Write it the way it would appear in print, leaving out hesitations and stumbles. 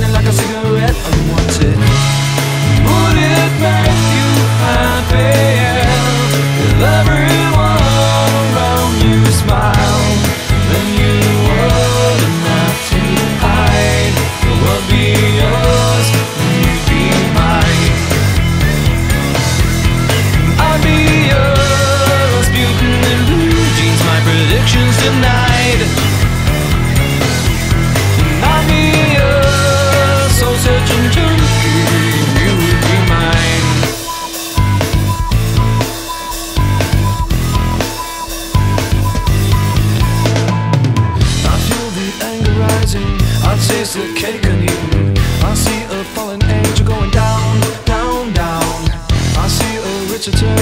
shining like a cigarette unwanted. Would it make you happy if everyone around you smiled? Then you wouldn't have to hide. The world be yours and you'd be mine. I'd be yours, Rasputin in blue jeans, my predictions denied. And I'd be yours, soul-searching junkie, you would be mine. I feel the anger rising, I taste the cake uneaten. I see a fallen angel going down, down, down. I see a richer turn